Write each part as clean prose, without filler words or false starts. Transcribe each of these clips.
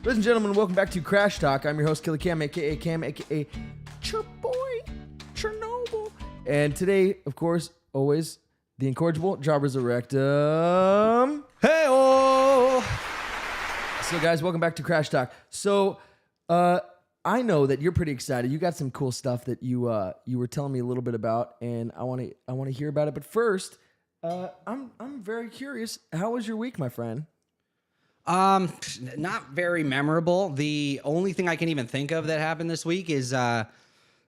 Ladies and gentlemen, welcome back to Crash Talk. I'm your host, Killer Cam, a.k.a. Cam, a.k.a. Boy Chernobyl. And today, of course, always, the incorrigible Job Resurrectum. Hey-oh! So, guys, welcome back to Crash Talk. So, I know that you're pretty excited. You got some cool stuff that you were telling me a little bit about, and I want to hear about it. But first, I'm very curious. How was your week, my friend? Not very memorable. The only thing I can even think of that happened this week is there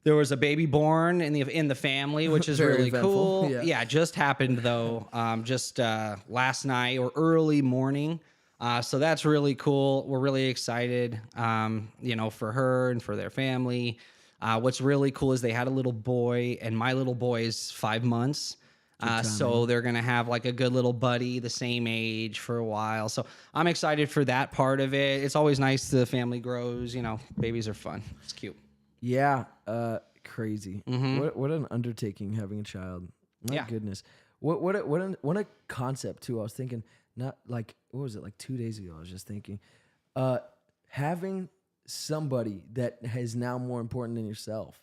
was a baby born in the family, which is really eventful. Cool. Yeah, it just happened though. Just last night or early morning. So that's really cool. We're really excited, for her and for their family. What's really cool is they had a little boy, and my little boy is 5 months. So they're going to have like a good little buddy the same age for a while. So I'm excited for that part of it. It's always nice the family grows. Babies are fun. It's cute. Yeah. Crazy. Mm-hmm. What an undertaking having a child. My goodness. What a concept too. I was thinking, not like, what was it, like 2 days ago? I was just thinking, having somebody that is now more important than yourself.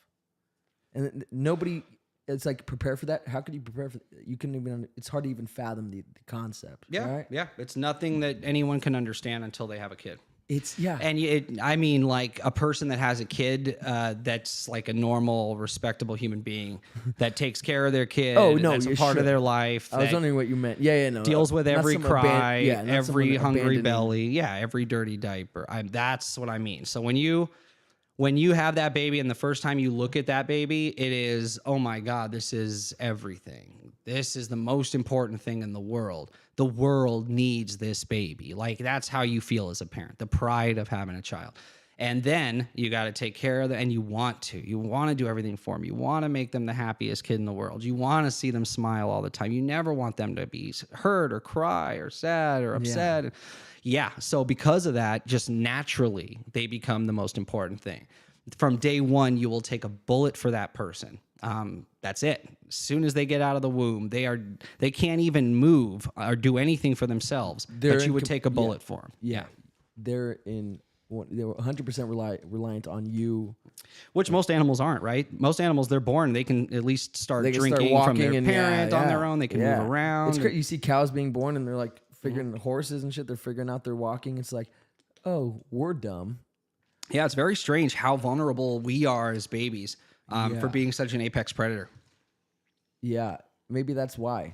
And nobody... It's like prepare for that. How could you prepare for? You couldn't even. It's hard to even fathom the concept. Yeah, right? Yeah. It's nothing that anyone can understand until they have a kid. And I mean, like a person that has a kid that's like a normal, respectable human being that takes care of their kid. Oh no, that's a part of their life. I was wondering what you meant. Yeah, no. Deals with every cry, every hungry belly, abandoning. Every dirty diaper. That's what I mean. So when you have that baby and the first time you look at that baby, it is, oh my God, this is everything. This is the most important thing in the world. The world needs this baby. Like, that's how you feel as a parent, the pride of having a child. And then you got to take care of them, and you want to. You want to do everything for them. You want to make them the happiest kid in the world. You want to see them smile all the time. You never want them to be hurt or cry or sad or upset. Yeah, so because of that, just naturally, they become the most important thing. From day one, you will take a bullet for that person. That's it. As soon as they get out of the womb, they can't even move or do anything for themselves. But you would take a bullet for them. Yeah. They're 100% reliant on you. Which most animals aren't, right? Most animals, they're born. They can at least start drinking from their parent on their own. They can move around. It's great. You see cows being born, and they're like figuring horses and shit. They're figuring out their walking. It's like, oh, we're dumb. Yeah, it's very strange how vulnerable we are as babies for being such an apex predator. Yeah, maybe that's why.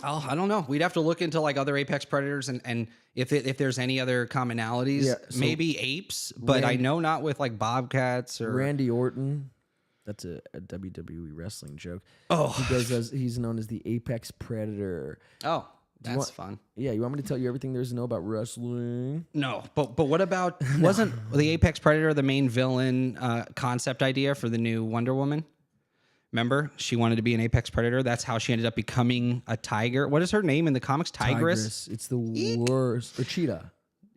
Oh, I don't know. We'd have to look into like other apex predators and if there's any other commonalities. Yeah, so maybe apes, but I know not with like bobcats or Randy Orton. That's a WWE wrestling joke. Oh, he's known as the apex predator. Oh. That's fun. Yeah, you want me to tell you everything there is to know about wrestling? No, but what about, wasn't the Apex Predator the main villain concept idea for the new Wonder Woman? Remember? She wanted to be an Apex Predator. That's how she ended up becoming a tiger. What is her name in the comics? Tigress? It's the worst. Or Cheetah.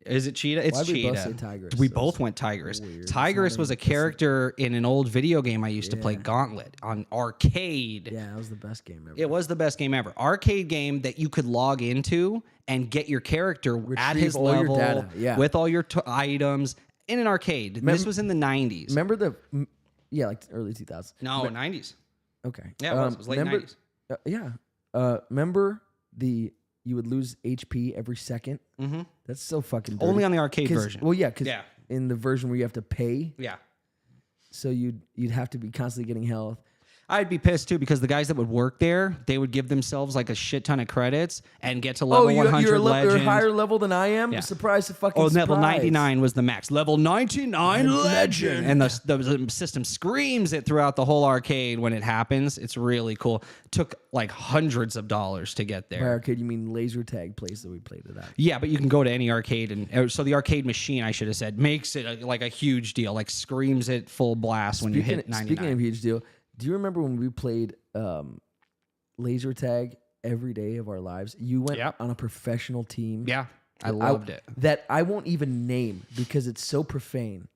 Is it Cheetah? It's Cheetah. We both say Tigress? We both went Tigress. Tigress was a character in an old video game I used to play, Gauntlet, on arcade. Yeah, that was the best game ever. It was the best game ever. Arcade game that you could log into and get your character at his level with all your items in an arcade. This was in the 90s. Remember like early 2000s. No, 90s. Okay. Yeah, it was late 90s. Remember you would lose HP every second. Mm-hmm. That's so fucking dirty. Only on the arcade version. Well, yeah, because in the version where you have to pay. Yeah. So you'd have to be constantly getting health. I'd be pissed too because the guys that would work there, they would give themselves like a shit ton of credits and get to level 100 legend. You're higher level than I am? Yeah. Surprise. Level 99 was the max. Level 99 legend. And the system screams it throughout the whole arcade when it happens. It's really cool. Took like hundreds of dollars to get there. By arcade, you mean laser tag place that we played it at? Yeah, but you can go to any arcade. And so the arcade machine, I should have said, makes it like a huge deal, like screams it full blast when you hit 99. Speaking of huge deal, do you remember when we played laser tag every day of our lives? You went on a professional team. Yeah, I loved it. That I won't even name because it's so profane.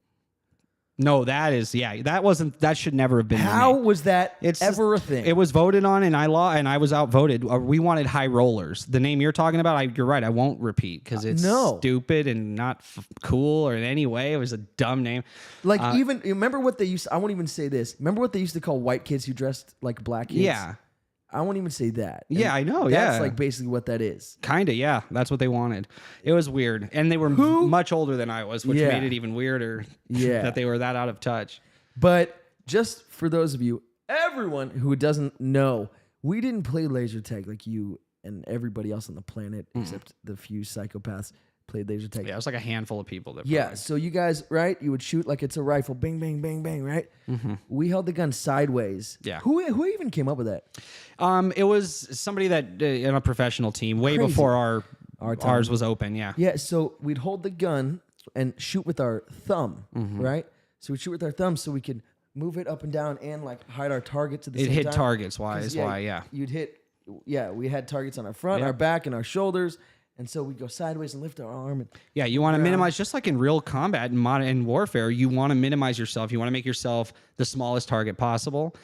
No, that should never have been. How was that It's ever a thing? It was voted on, and I was outvoted. We wanted high rollers. The name you're talking about, you're right. I won't repeat because it's stupid and not cool or in any way. It was a dumb name. Like even remember what they used. I won't even say this. Remember what they used to call white kids who dressed like black kids. Yeah. I won't even say that. Yeah, I know. That's like basically what that is. Kinda, yeah. That's what they wanted. It was weird, and they were much older than I was, which made it even weirder. Yeah, that they were that out of touch. But just for those of you, everyone who doesn't know, we didn't play laser tag like you and everybody else on the planet, except the few psychopaths played laser tag. Yeah, it was like a handful of people that. Yeah, so you guys, right? You would shoot like it's a rifle, bang, bang, bang, bang, right? Mm-hmm. We held the gun sideways. Yeah. Who even came up with that? It was somebody that in a professional team way before ours was open. Yeah. Yeah. So we'd hold the gun and shoot with our thumb, right? So we'd shoot with our thumb so we could move it up and down and like hide our targets at the same time. It hit targets. Yeah. You'd hit. Yeah, we had targets on our front, our back, and our shoulders. And so we'd go sideways and lift our arm. And yeah, you want to minimize, just like in real combat and modern warfare, you want to minimize yourself. You want to make yourself the smallest target possible.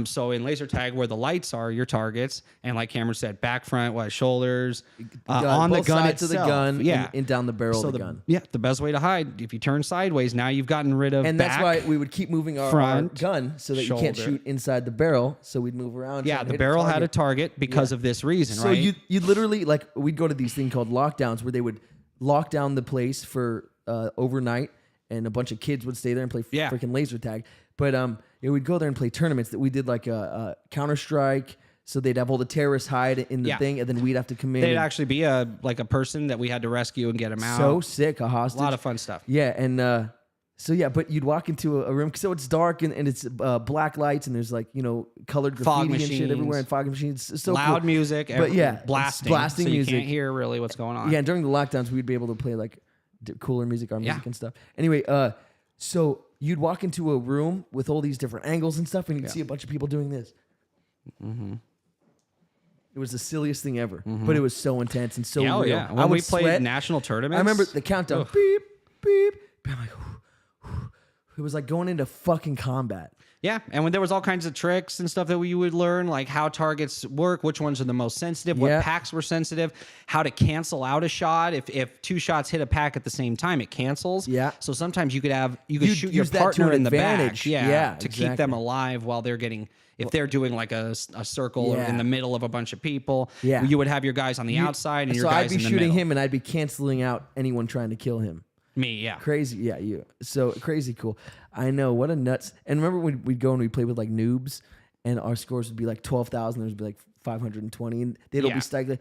So in laser tag, where the lights are your targets, and like Cameron said, back, front, shoulders, on the gun itself. Of the gun, and down the barrel of the gun. Yeah, the best way to hide, if you turn sideways, now you've gotten rid of and back, that's why we would keep moving our gun so that shoulder. You can't shoot inside the barrel. So we'd move around. Yeah, the barrel had a target because of this reason, so right? So you literally, like, we'd go to these things called lockdowns where they would lock down the place for overnight, and a bunch of kids would stay there and play freaking laser tag. But we'd go there and play tournaments that we did like a Counter-Strike. So they'd have all the terrorists hide in the thing, and then we'd have to come in. They'd actually be a person that we had to rescue and get him out. So sick, a hostage. A lot of fun stuff. Yeah, and but you'd walk into a room, so it's dark and it's black lights, and there's like, colored graffiti and shit everywhere, and fog machines. It's so loud cool. music, but blasting so music. You can't hear really what's going on. Yeah, and during the lockdowns, we'd be able to play like cooler music, our music and stuff. Anyway, so you'd walk into a room with all these different angles and stuff, and you'd see a bunch of people doing this. Mm-hmm. It was the silliest thing ever, but it was so intense and so real. Yeah. When we played national tournaments, I remember the countdown. Beep, beep. I'm like, it was like going into fucking combat. Yeah, and when there was all kinds of tricks and stuff that you would learn, like how targets work, which ones are the most sensitive, what packs were sensitive, how to cancel out a shot. If two shots hit a pack at the same time, it cancels. Yeah. So sometimes you could shoot your partner in the back. Yeah, to keep them alive while they're getting. If they're doing like a circle or in the middle of a bunch of people, you would have your guys on the outside and your guys in the middle. So I'd be shooting him, and I'd be canceling out anyone trying to kill him. Me, yeah. Crazy, yeah, you. So crazy cool. I know, what a nuts. And remember when we'd go and we'd play with like noobs, and our scores would be like 12,000, there would be like 520, and they'd all be staggering.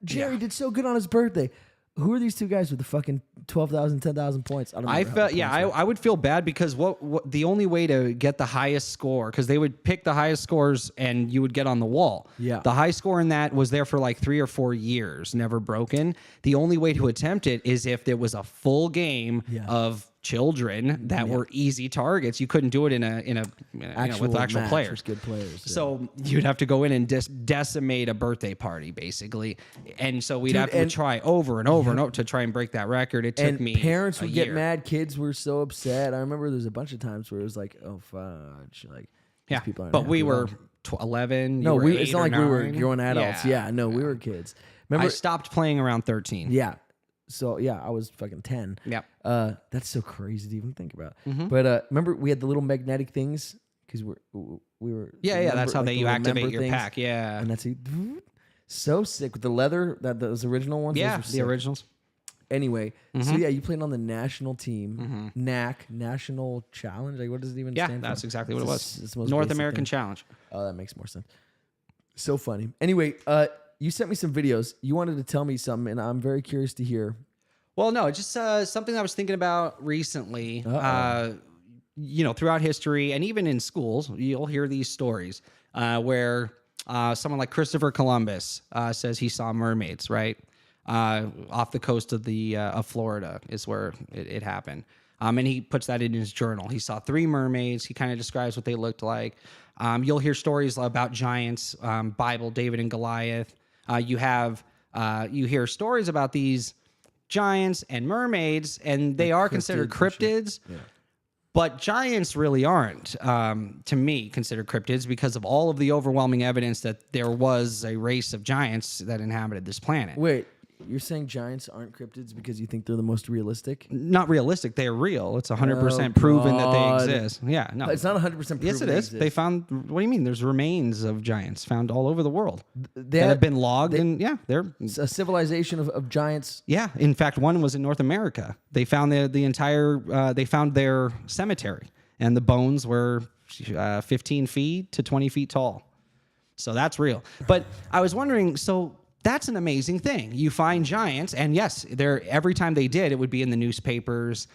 Jerry did so good on his birthday. Who are these two guys with the fucking 12,000, 10,000 points? I would feel bad because what the only way to get the highest score, because they would pick the highest scores and you would get on the wall. Yeah. The high score in that was there for like 3 or 4 years, never broken. The only way to attempt it is if there was a full game of children that were easy targets. You couldn't do it with actual players. Good players. Yeah. So you'd have to go in and decimate a birthday party, basically. And so we'd have to try over and over and over to try and break that record. It took me parents would get mad. Kids were so upset. I remember there's a bunch of times where it was like, oh, fudge. Like, these people aren't but we were 11. No, it's not like we were grown adults. We were kids. Remember, I stopped playing around 13. Yeah. So, I was fucking 10. Yeah. That's so crazy to even think about. Mm-hmm. But remember, we had the little magnetic things because we were. Yeah, that's how you activate your pack. Yeah. And that's so sick with the leather, those original ones. Yeah, the originals. Anyway, so you played on the national team, NAC, National Challenge. Like, what does it even stand for? Yeah, that's exactly what it was. It's North American Challenge. Oh, that makes more sense. So funny. Anyway, you sent me some videos. You wanted to tell me something, and I'm very curious to hear. Well, no, just something I was thinking about recently. Throughout history and even in schools, you'll hear these stories where someone like Christopher Columbus says he saw mermaids, right? Off the coast of Florida is where it happened. And he puts that in his journal. He saw 3 mermaids. He kind of describes what they looked like. You'll hear stories about giants, Bible, David and Goliath. You hear stories about these giants and mermaids, and they are considered cryptids. Yeah. But giants really aren't, to me, considered cryptids because of all of the overwhelming evidence that there was a race of giants that inhabited this planet. Wait, you're saying giants aren't cryptids because you think they're the most realistic? Not realistic. They're real. It's 100% proven that God. they exist. Yeah, no. It's not 100% proven. Yes, it is. They found, what do you mean? There's remains of giants found all over the world They that have been logged. And yeah, they're... a civilization of giants. Yeah. In fact, one was in North America. They found the entire, they found their cemetery and the bones were 15 feet to 20 feet tall. So that's real. But I was wondering, so that's an amazing thing. You find giants, and yes, every time they did, it would be in the newspapers.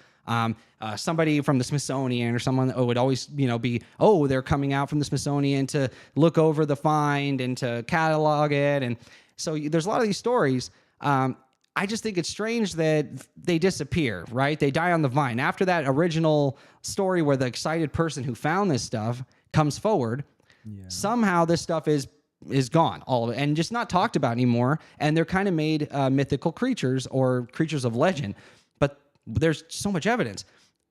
Somebody from the Smithsonian or someone would always, be, they're coming out from the Smithsonian to look over the find and to catalog it. And so there's a lot of these stories. I just think it's strange that they disappear, right? They die on the vine. After that original story where the excited person who found this stuff comes forward, somehow this stuff is gone, all of it, and just not talked about anymore. And they're kind of made mythical creatures or creatures of legend. But there's so much evidence.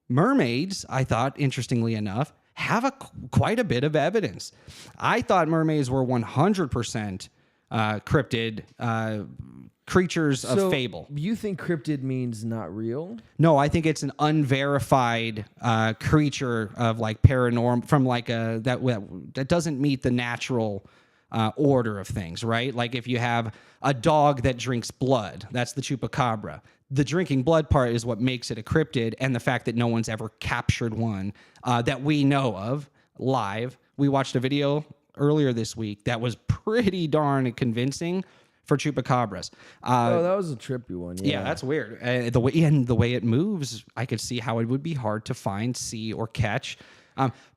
Mermaids, I thought, interestingly enough, have quite a bit of evidence. I thought mermaids were 100% cryptid creatures of fable. You think cryptid means not real? No, I think it's an unverified creature of like paranormal from like that doesn't meet the natural order of things, right? Like if you have a dog that drinks blood, that's the chupacabra. The drinking blood part is what makes it a cryptid, and the fact that no one's ever captured one that we know of live. We watched a video earlier this week that was pretty darn convincing for chupacabras. That was a trippy one. Yeah, that's weird. The way it moves, I could see how it would be hard to find, see, or catch.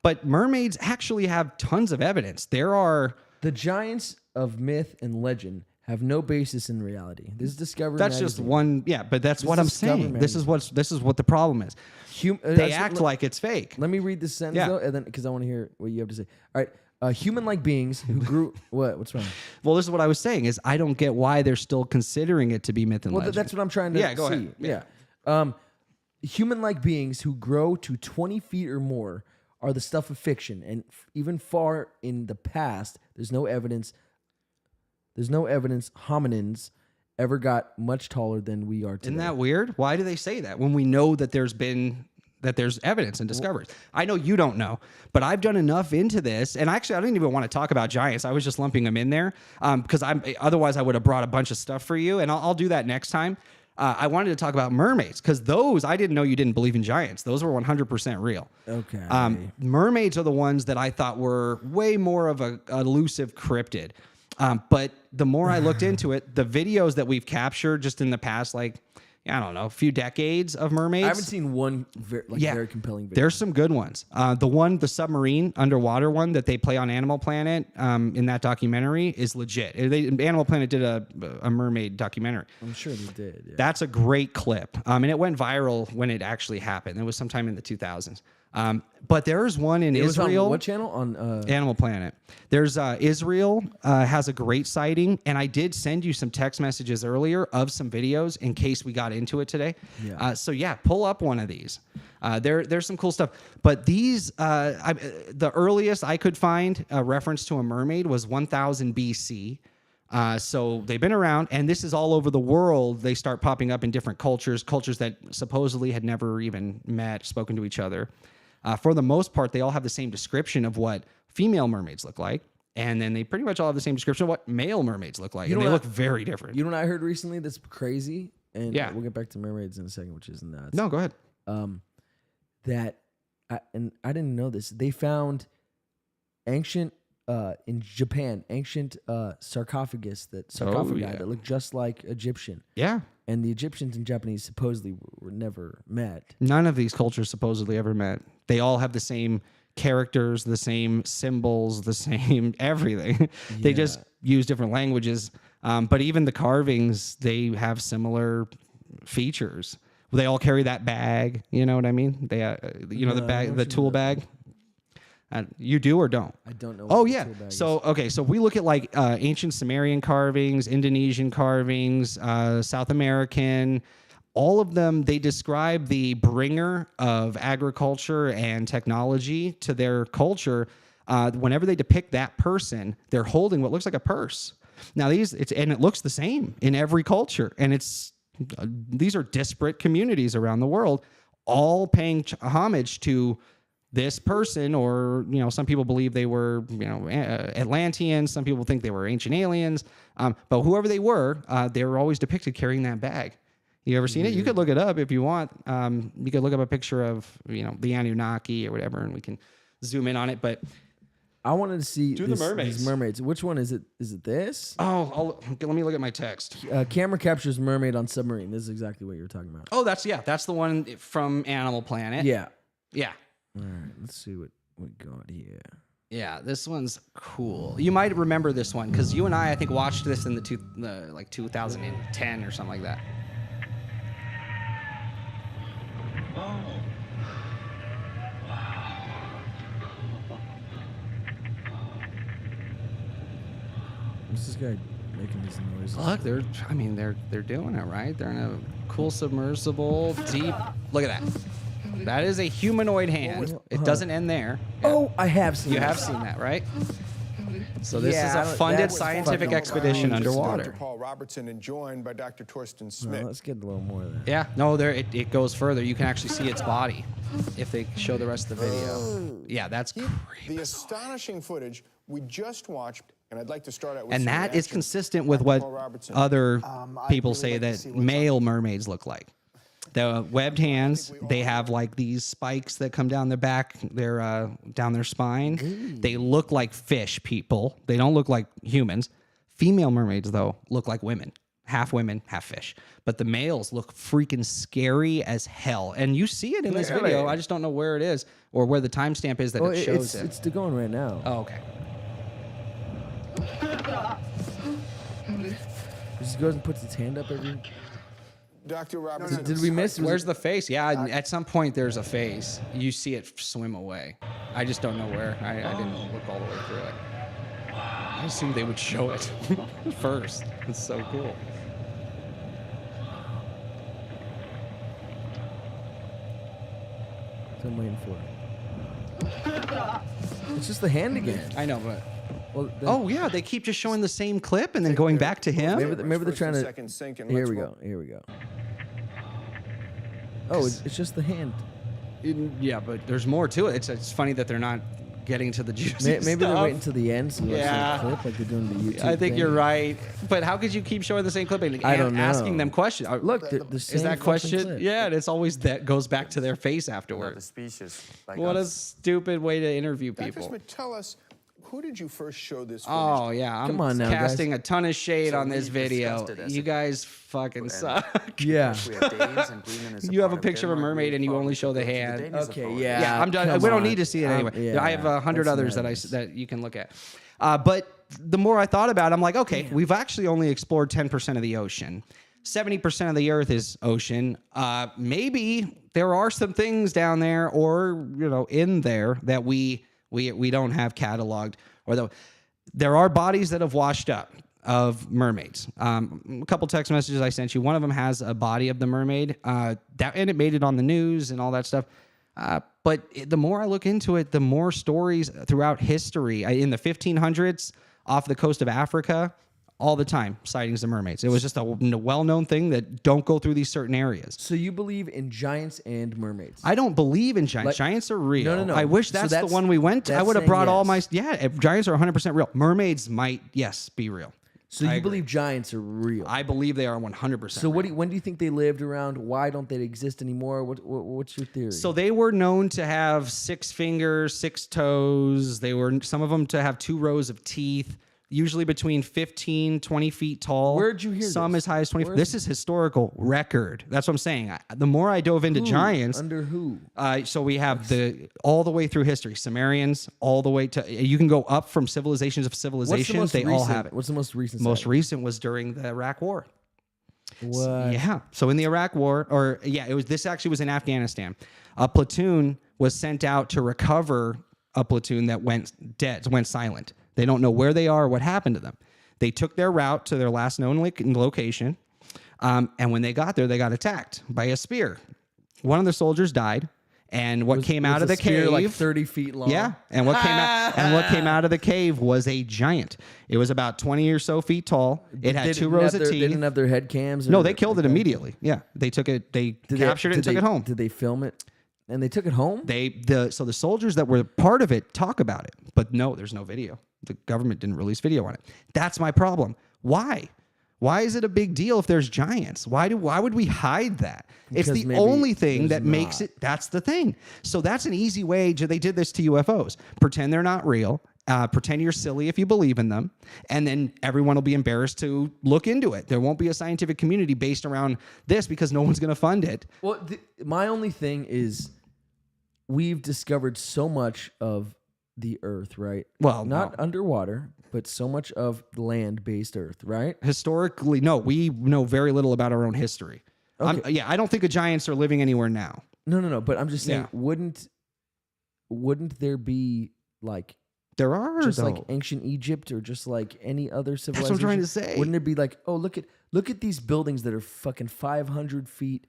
But mermaids actually have tons of evidence. There are... The giants of myth and legend have no basis in reality. This is Discovery That's magazine. just one... Yeah, but that's what I'm saying. This is what the problem is. They act like it's fake. Let me read this sentence, though, and then because I want to hear what you have to say. All right. Human-like beings who grew... What's wrong? Well, this is what I was saying, is I don't get why they're still considering it to be myth and legend. That's what I'm trying to see. Go ahead. Yeah. Human-like beings who grow to 20 feet or more are the stuff of fiction, and even far in the past, there's no evidence hominins ever got much taller than we are today. Isn't that weird? Why do they say that when we know that there's evidence and discoveries? I know you don't know, but I've done enough into this, and actually I didn't even want to talk about giants. I was just lumping them in there because otherwise I would have brought a bunch of stuff for you, and I'll do that next time. I wanted to talk about mermaids because those, I didn't know you didn't believe in giants. Those were 100% real. Okay. Mermaids are the ones that I thought were way more of a elusive cryptid. But the more I looked into it, the videos that we've captured just in the past, a few decades of mermaids. I haven't seen one very compelling video. There's some good ones. The submarine underwater one that they play on Animal Planet in that documentary is legit. Animal Planet did a mermaid documentary. I'm sure they did. Yeah. That's a great clip. And it went viral when it actually happened. It was sometime in the 2000s. But there's one in Israel. Was on what channel? On Animal Planet. There's Israel has a great sighting, and I did send you some text messages earlier of some videos in case we got into it today. Yeah. Pull up one of these. There's some cool stuff. But these, the earliest I could find a reference to a mermaid was 1000 BC. So they've been around, and this is all over the world. They start popping up in different cultures that supposedly had never even spoken to each other. For the most part, they all have the same description of what female mermaids look like, and then they pretty much all have the same description of what male mermaids look like, and they look very different. You know what I heard recently that's crazy? And we'll get back to mermaids in a second, which is nuts. No, go ahead. I didn't know this. They found in Japan, ancient sarcophagi that looked just like Egyptian. Yeah. And the Egyptians and Japanese supposedly were never met. None of these cultures supposedly ever met. They all have the same characters, the same symbols, the same everything. They just use different languages. But even the carvings, they have similar features. They all carry that bag. You know what I mean? They, the bag, the tool bag. You do or don't? I don't know. Oh, yeah. So we look at ancient Sumerian carvings, Indonesian carvings, South American, all of them, they describe the bringer of agriculture and technology to their culture. Whenever they depict that person, they're holding what looks like a purse. Now and it looks the same in every culture, and these are disparate communities around the world, all paying homage to this person, or some people believe they were Atlanteans, some people think they were ancient aliens, but whoever they were always depicted carrying that bag. You ever seen it? You could look it up if you want. You could look up a picture of the Anunnaki or whatever, and we can zoom in on it. But I wanted to see the mermaids. These mermaids. Which one is it? Is it this? Oh, let me look at my text. Camera captures mermaid on submarine. This is exactly what you were talking about. Oh, that's the one from Animal Planet. Yeah. All right, let's see what we got here. Yeah, this one's cool. You might remember this one because you and I think, watched this in the 2010 or something like that. Oh. What's this guy making these noises? Look, they're doing it right. They're in a cool submersible, deep. Look at that. That is a humanoid hand. It doesn't end there. Oh, I have seen. You have seen that, right? So this is a funded scientific expedition underwater. Dr. Paul Robertson and joined by Dr. Torsten Smith. Let's get a little more of that. Yeah, no, it goes further. You can actually see its body if they show the rest of the video. Yeah, that's creepy. The astonishing footage we just watched, and I'd like to start out with. And that is consistent with what other people say that male mermaids look like. The webbed hands, they have like these spikes that come down their back, down their spine. They look like fish people. They don't look like humans. Female mermaids, though, look like women. Half women, half fish. But the males look freaking scary as hell. And you see it in this video. I just don't know where it is or where the timestamp is that it shows it. It's going right now. Oh, okay. He just goes and puts its hand up every... Dr. Robertson. Did we miss? Where's the face? Yeah, at some point there's a face. You see it swim away. I just don't know where. I didn't look all the way through it. I assumed they would show it first. It's so cool. That's what I'm waiting for. It's just the hand again. I know, but... Well, yeah, they keep just showing the same clip and then going back to him. Maybe they're trying to... Here we go. Oh, it's just the hand. Yeah, but there's more to it. It's funny that they're not getting to the juicy Maybe they're waiting until the end so you yeah. see the clip like they're doing the YouTube I think thing. you're right. But how could you keep showing the same clip and I don't know. asking them questions? Look, the same is that question? clip. Yeah, and it's always that goes back to their face afterward. The species. Like what a stupid way to interview Dr. people. Smith, tell us, who did you first show this footage Oh, yeah. I'm Come on now, casting guys. a ton of shade So on this we video. discussed it as You a- guys fucking suck. Yeah. We have Danes and Greenland is You have a part of picture of a Denmark. mermaid and you Follow only the show the Danes hand. is a Okay, part of yeah. Yeah, I'm done. come We don't on. need to see it anyway. Yeah, I have 100 that's others nice. that you can look at. But the more I thought about it, I'm like, okay, we've actually only explored 10% of the ocean. 70% of the Earth is ocean. Maybe there are some things down there or in there that we don't have cataloged, or there are bodies that have washed up of mermaids. A couple text messages I sent you. One of them has a body of the mermaid, and it made it on the news and all that stuff. But the more I look into it, the more stories throughout history. In the 1500s, off the coast of Africa, all the time, sightings of mermaids. It was just a well-known thing that don't go through these certain areas. So you believe in giants and mermaids? I don't believe in giants. Giants are real. No. I wish So that's the one we went to. I would have brought all my... yes. Yeah, if giants are 100% real. Mermaids might, yes, be real. So I you agree. believe giants are real? I believe they are 100% So real. when do you think they lived around? Why don't they exist anymore? What's your theory? So they were known to have 6 fingers, 6 toes. They were some of them to have 2 rows of teeth, usually between 15, 20 feet tall. Where'd you hear some this? as high as 20 feet. Where's This is historical record. That's what I'm saying. The more I dove into giants, Under who? so we have all the way through history, Sumerians, all the way to, you can go up from civilizations of What's the civilizations. most They recent, all have it. What's the most recent? Most sighting? recent was during the Iraq War. What? Yeah. So in the Iraq War, this actually was in Afghanistan. A platoon was sent out to recover a platoon that went silent. They don't know where they are or what happened to them. They took their route to their last known location. And when they got there, they got attacked by a spear. One of the soldiers died. And what came out of the spear cave, like 30 feet long. yeah, and what came out of the cave was a giant. It was about 20 or so feet tall. It had 2 rows of teeth. They didn't have their head cams. No, they killed it immediately. Yeah, they took it. They captured it and took it home. Did they film it? And they took it home. So the soldiers that were part of it talk about it, but no, there's no video. The government didn't release video on it. That's my problem. Why? Why is it a big deal if there's giants? Why would we hide that? Because it's the only thing that makes it. That's the thing. So that's an easy way. They did this to UFOs. Pretend they're not real. Pretend you're silly if you believe in them, and then everyone will be embarrassed to look into it. There won't be a scientific community based around this because no one's going to fund it. Well, my only thing is we've discovered so much of the Earth, right? Well, not no. underwater, but so much of land-based Earth, right? Historically, no. We know very little about our own history. Okay. I don't think the giants are living anywhere now. No. But I'm just saying, wouldn't there be like there are just though. like ancient Egypt or just like any other civilization? That's what I'm trying to say. Wouldn't it be like, oh, look at these buildings that are fucking 500 feet?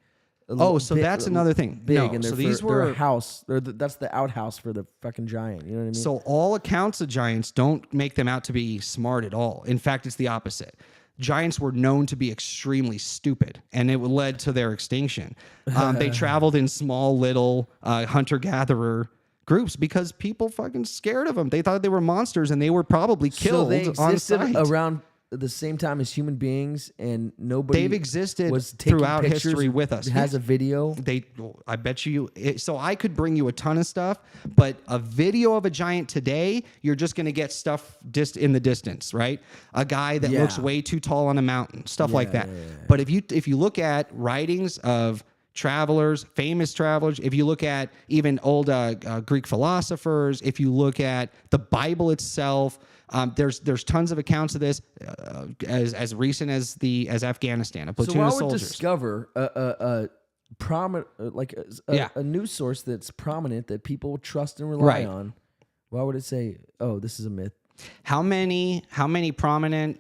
Oh, so that's another thing. Big, No, and so they're these they're were a house. That's the outhouse for the fucking giant. You know what I mean? So all accounts of giants don't make them out to be smart at all. In fact, it's the opposite. Giants were known to be extremely stupid, and it led to their extinction. They traveled in small, little hunter-gatherer groups because people fucking scared of them. They thought they were monsters, and they were probably killed so they on existed sight. around the same time as human beings, and nobody They've existed was taking throughout pictures, history with us. Has a video. I bet you. So I could bring you a ton of stuff, but a video of a giant today, you're just going to get stuff just in the distance, right? A guy that looks way too tall on a mountain, stuff like that. But if you look at writings of travelers, famous travelers, if you look at even old Greek philosophers, if you look at the Bible itself. There's tons of accounts of this as recent as Afghanistan. A platoon so I of would soldiers. discover a prominent a news source that's prominent that people trust and rely on. Why would it say, "Oh, this is a myth"? How many prominent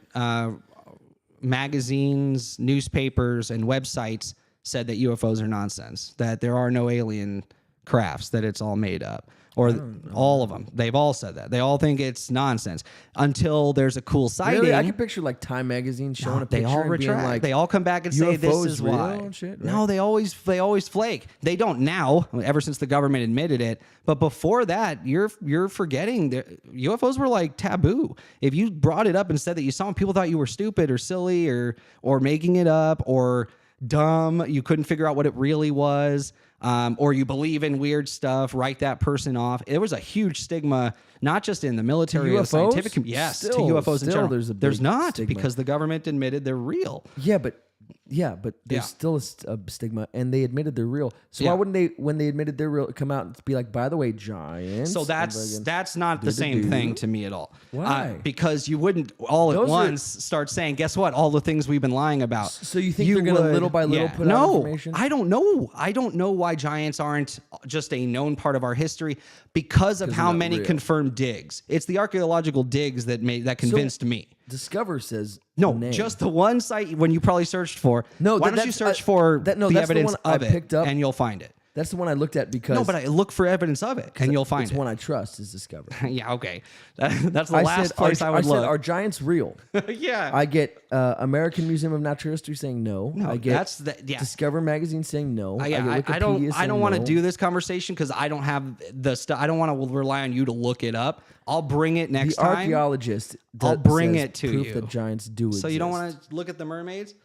magazines, newspapers, and websites said that UFOs are nonsense, that there are no alien crafts, that it's all made up? Or all of them. They've all said that. They all think it's nonsense until there's a cool sighting. Really? I can picture like Time Magazine showing a picture They all and being retract. like, They all come back and say this UFOs is real why. and shit, right? No, they always flake. They don't now, ever since the government admitted it. But before that, you're forgetting that UFOs were like taboo. If you brought it up and said that you saw them, people thought you were stupid or silly or making it up or dumb. You couldn't figure out what it really was. Or you believe in weird stuff, write that person off. There was a huge stigma, not just in the military or the scientific community. Yes, to UFOs in general. There's not stigma. because the government admitted they're real. Yeah, but there's still a stigma, and they admitted they're real. So why wouldn't they, when they admitted they're real, come out and be like, by the way, giants? So that's not the same thing to me at all. Why? Because you wouldn't all at once start saying, guess what? All the things we've been lying about. So you think they're going to little by little put out information? I don't know. I don't know why giants aren't just a known part of our history because of how many confirmed digs. It's the archaeological digs that convinced me. Discover says no, name. just the one site when you probably searched for. No, why don't you search for the evidence of it, and you'll find it. That's the one I looked at because... No, but I look for evidence of it, and you'll find it. It's one I trust is Discover. Yeah, okay. That's the last place I would look. I said, are giants real? Yeah. I get American Museum of Natural History saying no. I get Discover Magazine saying no. I don't want to do this conversation because I don't have the stuff. I don't want to rely on you to look it up. I'll bring it next time. The archaeologist I'll bring it to proof you. that giants do exist. So you don't want to look at the mermaids?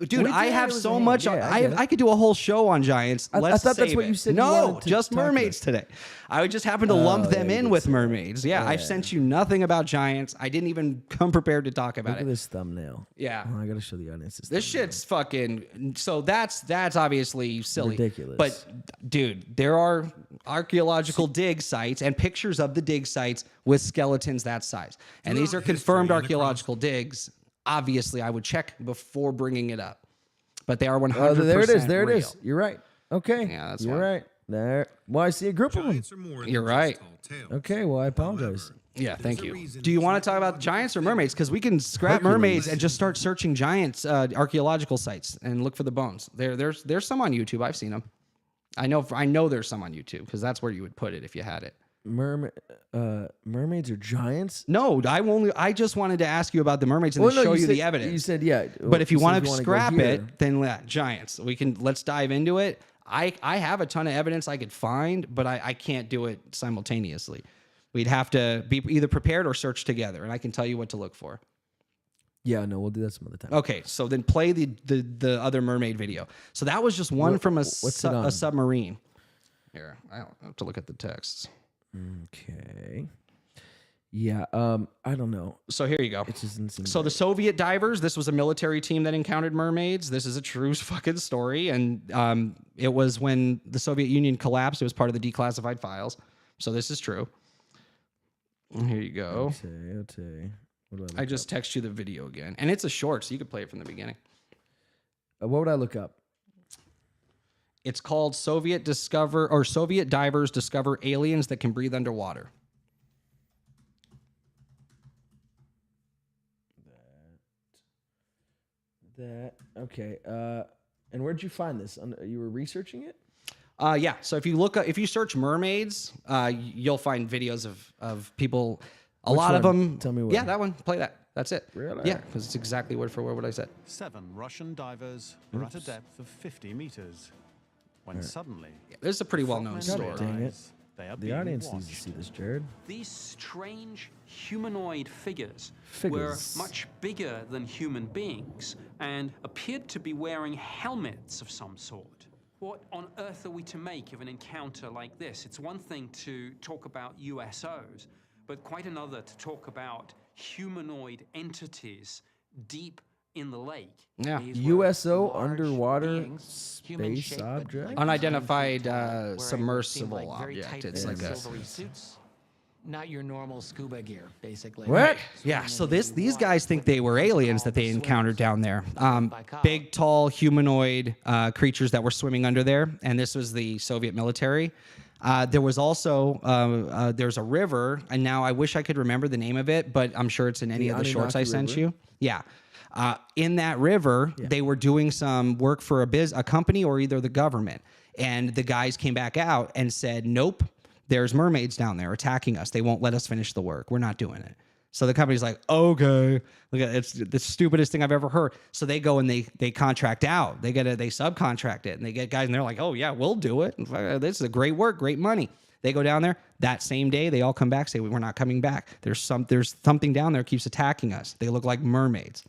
Dude, I have so hand. much. Yeah, I could do a whole show on giants. I thought that's what you said. No, just mermaids today. I just happened to lump them in with mermaids. Yeah, I've sent you nothing about giants. I didn't even come prepared to talk about it. Look at this thumbnail. Yeah, I gotta show the audience this shit's fucking. So that's obviously silly, ridiculous. But dude, there are archaeological dig sites and pictures of the dig sites with skeletons that size, and these are confirmed archaeological digs. Obviously, I would check before bringing it up, but they are 100%. There it is. There real. it is. You're right. Okay. Yeah, that's You're right. There. Well, I see a group of them. You're right. Okay. Well, I apologize. Yeah, thank you. Do you want to talk about giants or mermaids? Because we can scrap mermaids and just start searching giants archaeological sites and look for the bones. There's some on YouTube. I've seen them. I know there's some on YouTube because that's where you would put it if you had it. Mermaids or giants? No, I just wanted to ask you about the mermaids and show you the evidence. You said yeah. But if you want to scrap it, then giants. Let's dive into it. I have a ton of evidence I could find, but I can't do it simultaneously. We'd have to be either prepared or search together, and I can tell you what to look for. Yeah, no, we'll do that some other time. Okay, so then play the other mermaid video. So that was just one from a submarine. Here, I have to look at the texts. Okay. Yeah, I don't know. So here you go. It just doesn't seem so the Soviet divers, this was a military team that encountered mermaids. This is a true fucking story. And it was when the Soviet Union collapsed. It was part of the declassified files. So this is true. And here you go. Okay. I just text you the video again. And it's a short, so you could play it from the beginning. What would I look up? It's called Soviet divers discover aliens that can breathe underwater. Okay. And where'd you find this? You were researching it? Yeah. So if you search mermaids, you'll find videos of people. A Which lot one? of them. Tell me what. Yeah, that one. Play that. That's it. Really? Yeah, because it's exactly word for word what I said. 7 Russian divers were at a depth of 50 meters when suddenly. Yeah, this is a pretty well-known God story. dang it. They are The being audience needs to watched. see this, Jared. These strange humanoid figures were much bigger than human beings and appeared to be wearing helmets of some sort. What on earth are we to make of an encounter like this? It's one thing to talk about USOs, but quite another to talk about humanoid entities deep in the lake. Yeah. USO, large underwater beings, space human-shaped, but object? like Unidentified wearing what submersible seemed like very object. tight It's like a. silvery suits. Not your normal scuba gear, basically. What? Yeah, so these guys think they were aliens that they encountered down there. Big, tall, humanoid creatures that were swimming under there, and this was the Soviet military. There was also there's a river, and now I wish I could remember the name of it, but I'm sure it's in any of the shorts I sent River? you. Yeah. In that river, they were doing some work for a company or either the government, and the guys came back out and said, "Nope, there's mermaids down there attacking us. They won't let us finish the work. We're not doing it." So the company's like, "Okay, look at it's the stupidest thing I've ever heard." So they go and they contract out. They subcontract it, and they get guys, and they're like, "Oh yeah, we'll do it. This is a great work, great money." They go down there that same day. They all come back, say, "We're not coming back. There's something down there keeps attacking us. They look like mermaids."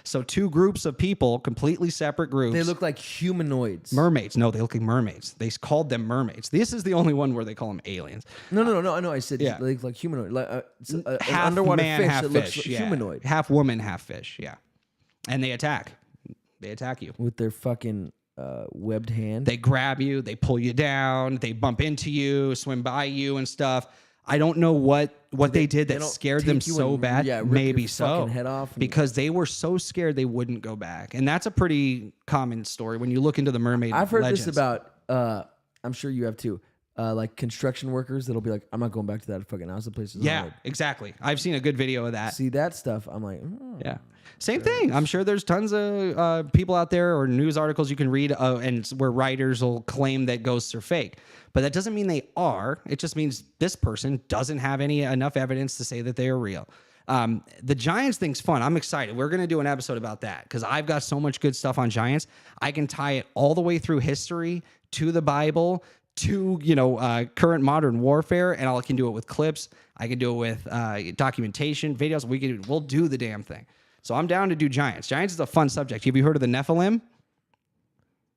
So two groups of people, completely separate groups. They look like humanoids. Mermaids. No, they look like mermaids. They called them mermaids. This is the only one where they call them aliens. No. I know. I said Yeah. they look like humanoid. Like an Half underwater man, fish half that fish. looks Yeah. humanoid. Half woman, half fish. Yeah. And they attack. They attack you. With their fucking webbed hand. They grab you. They pull you down. They bump into you, swim by you and stuff. I don't know what they did that don't scared them take you so and, bad. rip Maybe your so. fucking head off and- because they were so scared they wouldn't go back. And that's a pretty common story when you look into the mermaid I've heard legends. this about, I'm sure you have too, like construction workers that'll be like, "I'm not going back to that fucking house. The place is Yeah, haunted." exactly. I've seen a good video of that. See that stuff, I'm like, Yeah. Same thing. I'm sure there's tons of people out there or news articles you can read and where writers will claim that ghosts are fake. But that doesn't mean they are. It just means this person doesn't have enough evidence to say that they are real. The Giants thing's fun. I'm excited. We're going to do an episode about that because I've got so much good stuff on Giants. I can tie it all the way through history to the Bible to current modern warfare, and I can do it with clips. I can do it with documentation, videos. We'll do the damn thing. So I'm down to do Giants. Giants is a fun subject. Have you heard of the Nephilim?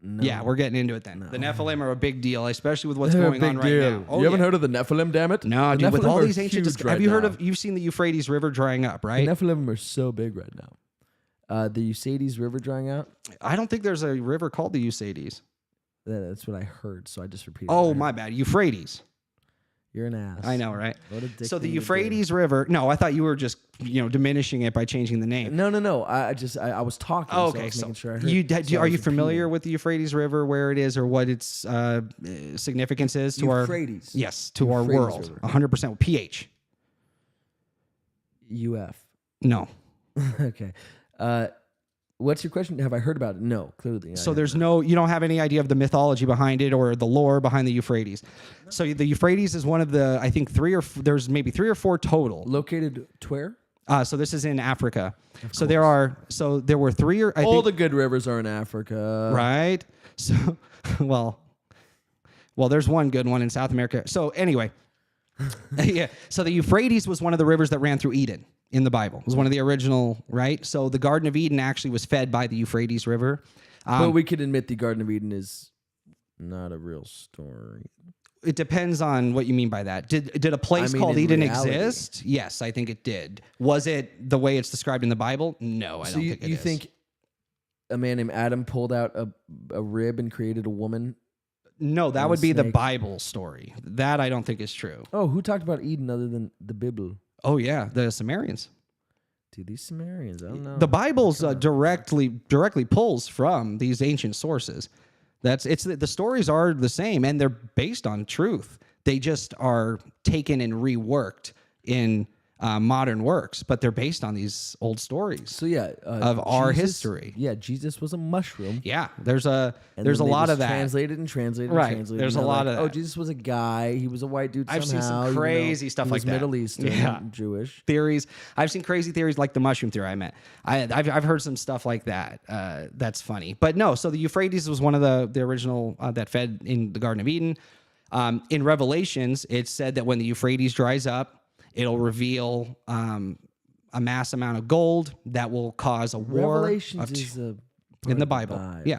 No. Yeah, we're getting into it then. No. The Nephilim are a big deal, especially with what's going on right now. Oh, you haven't heard of the Nephilim, damn it? No, The dude, with Nephilim all are these ancient... huge have you heard now. of... You've seen the Euphrates River drying up, right? The Nephilim are so big right now. The Euphrates River drying out? I don't think there's a river called the Euphrates. That's what I heard, so I just repeated Oh, it. my bad. Euphrates. You're an ass. I know, right? What a dick So the thing to do. Euphrates River... No, I thought you were just, diminishing it by changing the name. No. I was talking. Oh, so I okay. was So, making sure I heard. are you familiar with the Euphrates River, where it is, or what its significance is to Euphrates. our... Yes, to our Euphrates world. River. 100% pH. UF. No. Okay. What's your question? Have I heard about it? No, clearly. So you don't have any idea of the mythology behind it or the lore behind the Euphrates. So the Euphrates is one of the, I think there's maybe 3 or 4 total. Located where? So this is in Africa. So there were 3 or all the good rivers are in Africa. Right. So, well, there's one good one in South America. So anyway, yeah. So the Euphrates was one of the rivers that ran through Eden in the Bible. It was one of the original, right? So the Garden of Eden actually was fed by the Euphrates River. But we could admit the Garden of Eden is not a real story. It depends on what you mean by that. Did a place called Eden reality. exist? Yes, I think it did. Was it the way it's described in the Bible? No, I don't think it is. You think a man named Adam pulled out a rib and created a woman? No, that would be the Bible story. That I don't think is true. Oh, who talked about Eden other than the Bible? Oh, yeah, the Sumerians. Dude, these Sumerians, I don't know. The Bible's directly pulls from these ancient sources. The stories are the same, and they're based on truth. They just are taken and reworked in modern works, but they're based on these old stories. So yeah, of our history. Yeah, Jesus was a mushroom. Yeah, there's a And lot of that. Translated. Right, Translated. there's a lot of that. Oh, Jesus was a guy. He was a white dude. I've seen somehow, some even crazy though stuff he like was that. Middle Eastern, Jewish Theories. I've seen crazy theories like the mushroom theory. I've heard some stuff like that. That's funny. But no. So the Euphrates was one of the original that fed in the Garden of Eden. In Revelations, it's said that when the Euphrates dries up, it'll reveal a mass amount of gold that will cause a war. Revelations is in the Bible. Yeah.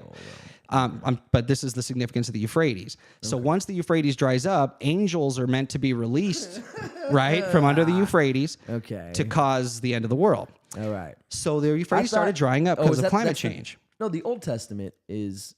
But this is the significance of the Euphrates. So once the Euphrates dries up, angels are meant to be released, right, from under the Euphrates to cause the end of the world. All right. So the Euphrates started drying up because of climate change. No, the Old Testament is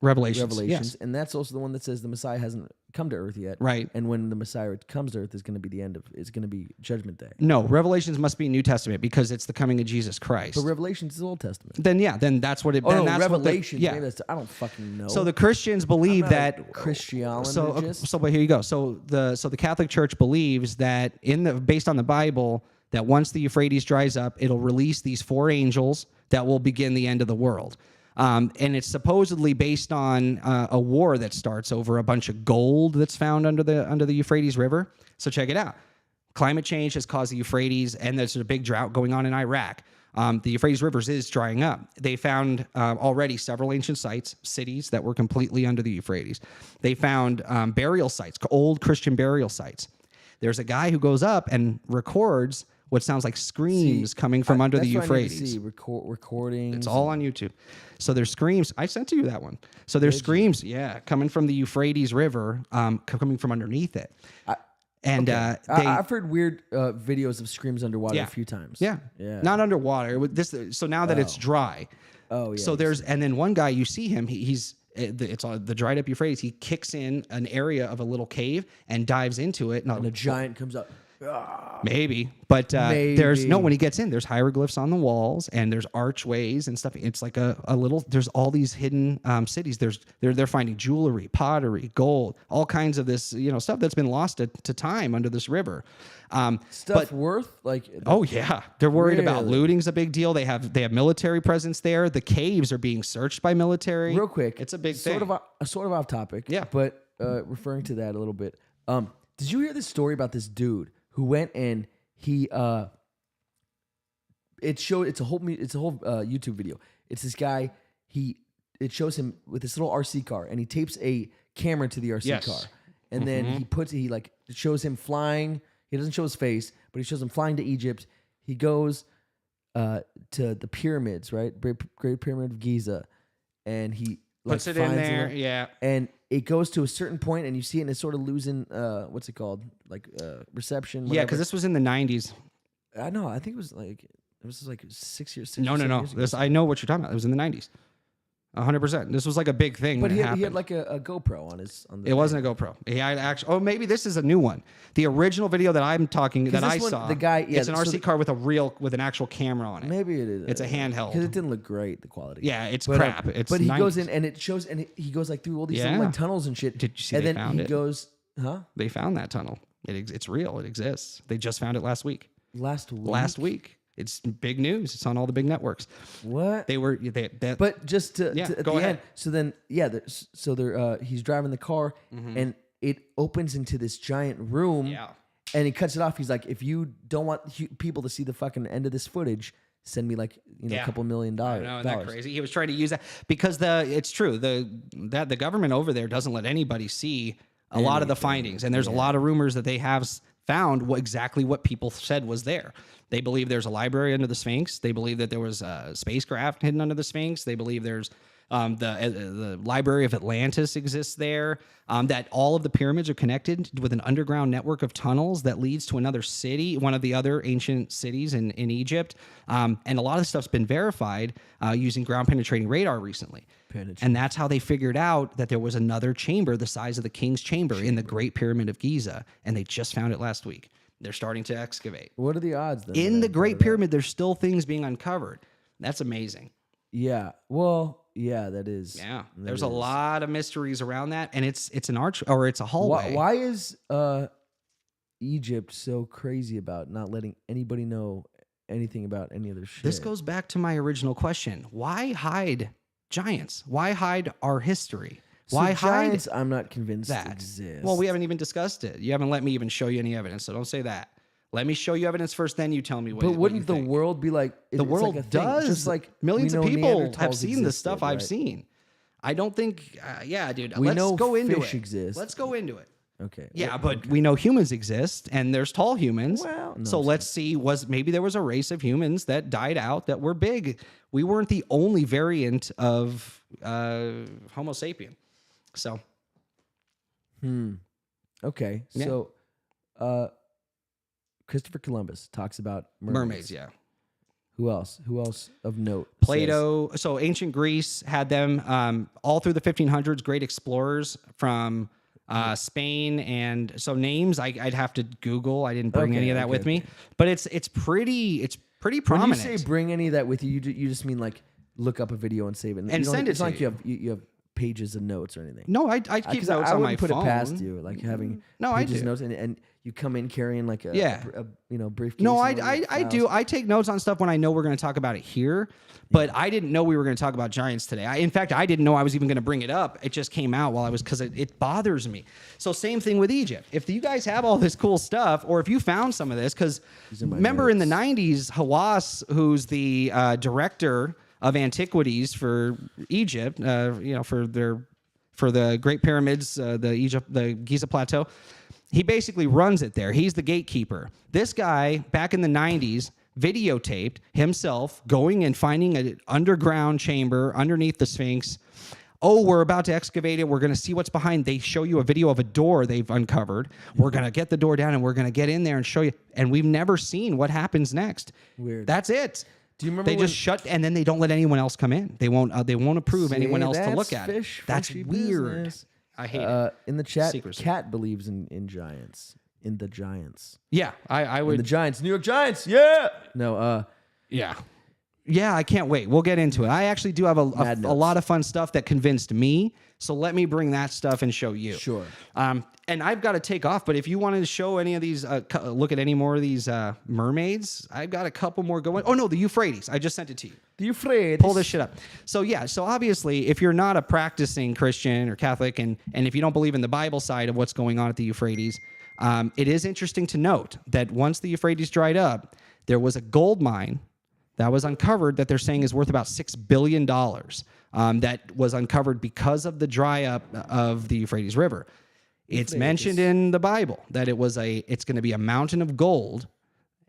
Revelations, yes. and that's also the one that says the Messiah hasn't come to earth yet. Right. And when the Messiah comes to earth, is going to be it's going to be Judgment Day. No, Revelations must be New Testament because it's the coming of Jesus Christ. But Revelations is Old Testament. Then that's what it. Oh, then no, that's Revelations. What Maybe I don't fucking know. So the Christians believe that Christiologist. But here you go. So the Catholic Church believes that based on the Bible that once the Euphrates dries up, it'll release these 4 angels that will begin the end of the world. And it's supposedly based on a war that starts over a bunch of gold that's found under the Euphrates River. So check it out. Climate change has caused the Euphrates, and there's a big drought going on in Iraq. The Euphrates River is drying up. They found already several ancient sites, cities that were completely under the Euphrates. They found burial sites, old Christian burial sites. There's a guy who goes up and records what sounds like screams coming from under the Euphrates. Recordings. It's all on YouTube. So there's screams. I sent to you that one. So there's screams, coming from the Euphrates River, coming from underneath it. I've heard weird videos of screams underwater a few times. Yeah. Not underwater. So now that it's dry. Oh yeah. So and then one guy, you see him. It's on the dried up Euphrates. He kicks in an area of a little cave and dives into it. And a giant comes up. Maybe, but there's when he gets in, there's hieroglyphs on the walls and there's archways and stuff. It's like a little. There's all these hidden cities. They're finding jewelry, pottery, gold, all kinds of this stuff that's been lost to time under this river. Worth like. Oh yeah, they're worried about looting's a big deal. They have military presence there. The caves are being searched by military. Real quick, it's a big thing. Sort of off topic. Yeah, but referring to that a little bit. Did you hear this story about this dude who went and he it's a whole YouTube video. It's this guy, it shows him with this little RC car and he tapes a camera to the RC car. And then it shows him flying. He doesn't show his face, but he shows him flying to Egypt. He goes to the pyramids, right? Great Pyramid of Giza. And he puts it in there, and it goes to a certain point, and you see it, and it's sort of losing what's it called, reception. Whatever. Yeah, because this was in the 90s. I know. I think it was like 6 years. No. Years ago. I know what you're talking about. It was in the 90s. 100%. This was like a big thing. But he had like a GoPro on his. It wasn't a GoPro. He had actually. Oh, maybe this is a new one. The original video that I'm talking that I saw. The guy. Yeah, it's an RC car with an actual camera on it. Maybe it is. It's a handheld. Because it didn't look great. The quality. Yeah, it's crap. But he goes in and it shows, and he goes like through all these little tunnels and shit. Did you see? And they then found he it. goes, huh? They found that tunnel. It's real. It exists. They just found it last week. last week. Last week. It's big news. It's on all the big networks. What? But just to at go the ahead. end. So then, he's driving the car, and it opens into this giant room. Yeah. And he cuts it off. He's like, if you don't want people to see the fucking end of this footage, send me like a couple $1 million. I know, isn't that crazy? He was trying to use that because it's true. The government over there doesn't let anybody see a lot of the findings, and there's a lot of rumors that they have found exactly what people said was there. They believe there's a library under the Sphinx. They believe that there was a spacecraft hidden under the Sphinx. They believe there's the Library of Atlantis exists there, that all of the pyramids are connected with an underground network of tunnels that leads to another city, one of the other ancient cities in Egypt. And a lot of this stuff's been verified using ground penetrating radar recently. And that's how they figured out that there was another chamber the size of the King's Chamber in the Great Pyramid of Giza. And they just found it last week. They're starting to excavate. What are the odds then? In the Great Pyramid, there's still things being uncovered. That's amazing. Yeah. Well, yeah, that is. Yeah. There's a lot of mysteries around that. And it's an arch, or it's a hallway. Why is Egypt so crazy about not letting anybody know anything about any of their shit? This goes back to my original question. Why hide giants? Why hide our history? Why hide giants? I'm not convinced that exist. Well, we haven't even discussed it. You haven't let me even show you any evidence, so don't say that. Let me show you evidence first, then you tell me what. But what wouldn't you the think. world be like? The world like a thing, does. just like millions we of know people have Neanderthals seen the existed, stuff I've right? seen. I don't think. Yeah, dude. We let's know go into fish it. exist. Let's go into it. Okay. Yeah, but we know humans exist, and there's tall humans. Well, no, so let's see. Maybe there was a race of humans that died out that were big. We weren't the only variant of Homo sapien. So. Okay. Yeah. So, Christopher Columbus talks about Mermaids, yeah. Who else? Who else of note? Plato. So ancient Greece had them all through the 1500s. Great explorers from Spain, and so names I'd have to Google. I didn't bring any of that with me, but it's pretty prominent. When you say bring any of that with you, you just mean like look up a video and save it And send it It's to not like you have pages of notes or anything. No, I keep 'Cause notes I on my wouldn't put phone. it past you, like having pages of notes, and you come in carrying like a briefcase. No, I do. I take notes on stuff when I know we're going to talk about it here, but I didn't know we were going to talk about giants today. In fact, I didn't know I was even going to bring it up. It just came out while I was, because it bothers me. So same thing with Egypt. If you guys have all this cool stuff, or if you found some of this, because remember in the 90s, Hawass, who's the director of antiquities for Egypt, for the Great Pyramids, the Giza Plateau, he basically runs it there. He's the gatekeeper. This guy, back in the 90s, videotaped himself going and finding an underground chamber underneath the Sphinx. Oh, we're about to excavate it. We're going to see what's behind. They show you a video of a door they've uncovered. We're going to get the door down, and we're going to get in there and show you. And we've never seen what happens next. Weird. That's it. Do you remember they just shut, and then they don't let anyone else come in. They won't approve anyone else to look at it. That's weird. Business. I hate it. In the chat, Secrecy. Cat believes in giants. In the Giants. Yeah, I would. In the Giants, New York Giants. Yeah. No. Yeah. Yeah, I can't wait. We'll get into it. I actually do have a lot of fun stuff that convinced me. So let me bring that stuff and show you. Sure. And I've got to take off. But if you wanted to show any of these, look at any more of these mermaids, I've got a couple more going. Oh, no, the Euphrates. I just sent it to you. The Euphrates. Pull this shit up. So, yeah. So, obviously, if you're not a practicing Christian or Catholic, and if you don't believe in the Bible side of what's going on at the Euphrates, it is interesting to note that once the Euphrates dried up, there was a gold mine that was uncovered that they're saying is worth about $6 billion. That was uncovered because of the dry up of the Euphrates River. It's mentioned in the Bible that it's going to be a mountain of gold,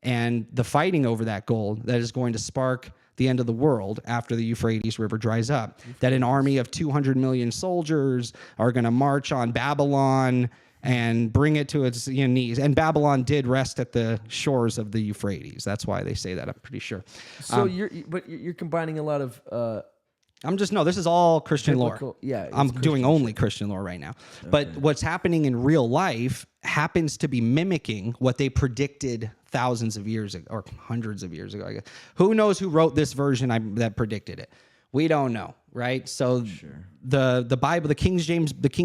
and the fighting over that gold that is going to spark the end of the world after the Euphrates River dries up. That an army of 200 million soldiers are going to march on Babylon and bring it to its knees. And Babylon did rest at the shores of the Euphrates. That's why they say that, I'm pretty sure. So you're combining a lot of this is all Christian lore. Yeah, I'm doing only Christian lore right now. Okay. But what's happening in real life happens to be mimicking what they predicted thousands of years ago, or hundreds of years ago, I guess. Who knows who wrote this version that predicted it? We don't know, right? So the Bible, the King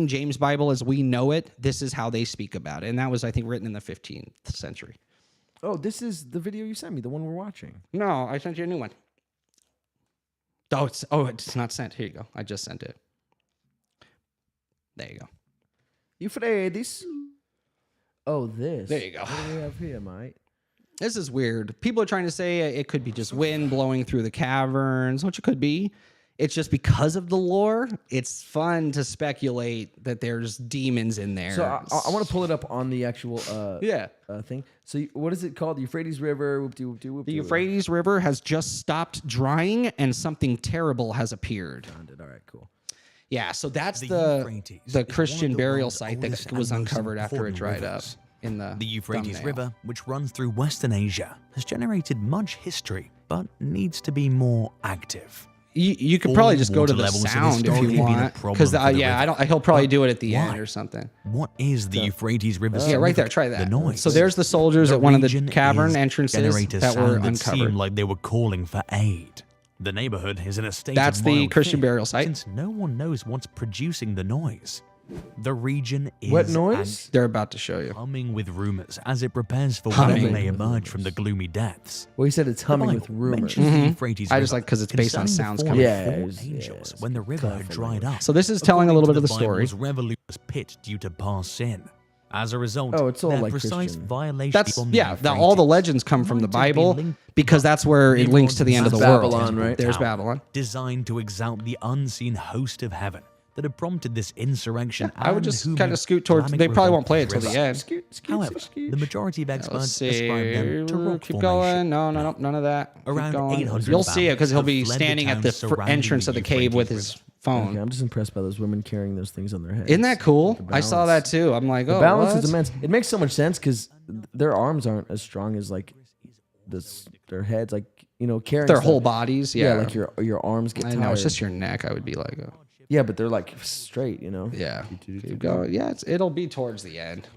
James Bible as we know it, this is how they speak about it. And that was, I think, written in the 15th century. Oh, this is the video you sent me, the one we're watching. No, I sent you a new one. It's not sent. Here you go. I just sent it. There you go. Euphrates. Oh, this. There you go. What do we have here, mate? This is weird. People are trying to say it could be just wind blowing through the caverns, which it could be. It's just because of the lore, it's fun to speculate that there's demons in there. So I want to pull it up on the actual thing. So what is it called? The Euphrates River. The Euphrates River has just stopped drying and something terrible has appeared. All right, cool. Yeah, so that's The the Euphrates is Christian one of the burial world's site oldest that was and most uncovered after it important dried rivers. up in the Euphrates thumbnail. River, which runs through Western Asia, has generated much history, but needs to be more active. You could probably just go to water the levels have sound if historically you been a want, problem because for the river. he'll probably do it at the Why? end or something. What is the Euphrates River? Yeah, right there. Try The that. noise. So there's the soldiers at one of the region cavern is entrances generate a that were sound that uncovered. seemed like they were calling for aid. The neighborhood is in a state That's of the mild Christian fear, burial site. since no one knows what's producing the noise. The region is What noise? They're about to show you. humming with rumors as it prepares for Humming what may with emerge from the gloomy depths. Well, he said it's humming The with Bible rumors. mentions the Euphrates I just River like 'cause it's based on concerning sounds the coming. falling of Yeah, four it's- yeah, angels it's when the river had colorful dried up. So this is telling a little bit of the According to story. Bible's revolution's pit due to past sin. As a result, Oh, it's all their like precise Christian. violation That's on all the Euphrates legends come from the might have been Bible linked because that's where it links to the end of the world. Babylon, right? There's tower, Babylon. designed to exalt the unseen host of heaven that had prompted this insurrection. I would and just who kind made of scoot towards. Islamic They probably revolt won't play it till river. the end. However, the majority of Let's experts see. ascribe them to rock Keep formation. going. No, none of that. Keep Around going. 800 You'll see it because he'll be have fled the standing at towns the surrounding entrance the of the cave with Euphrates his phone. Okay, I'm just impressed by those women carrying those things on their heads. Isn't that cool? The I saw that balance. too. I'm like, The oh, balance what? is immense. It makes so much sense because their arms aren't as strong as like their heads, like carrying Their stuff. whole bodies. Yeah, like your arms get I tired. know. It's just your neck. I would be like, oh. Yeah, but they're like straight. Yeah. Keep going. Yeah, it'll be towards the end.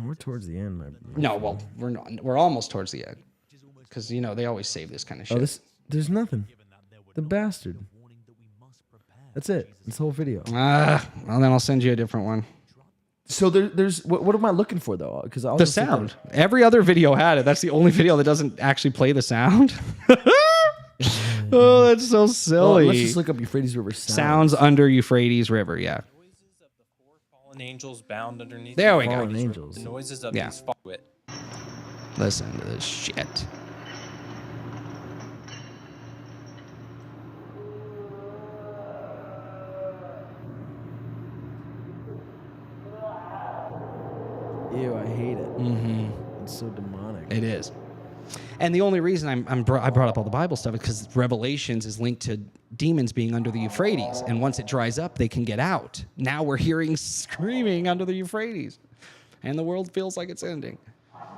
We're towards the end, my. No, well, we're not. We're almost towards the end because they always save this kind of shit. There's nothing. The bastard. That's it. This whole video. Well, then I'll send you a different one. So there's what am I looking for though? Because The sound. Every other video had it. That's the only video that doesn't actually play the sound. Oh, that's so silly. Let's just look up Euphrates River sound. Sounds under Euphrates River. Yeah. Fallen angels bound underneath. There we go. Fallen angels. The noises of Yeah. these fallen. Listen to this shit. Ew, I hate it. Mm-hmm. It's so demonic. It is. And the only reason I brought up all the Bible stuff is because Revelations is linked to demons being under the Euphrates. And once it dries up, they can get out. Now we're hearing screaming under the Euphrates. And the world feels like it's ending.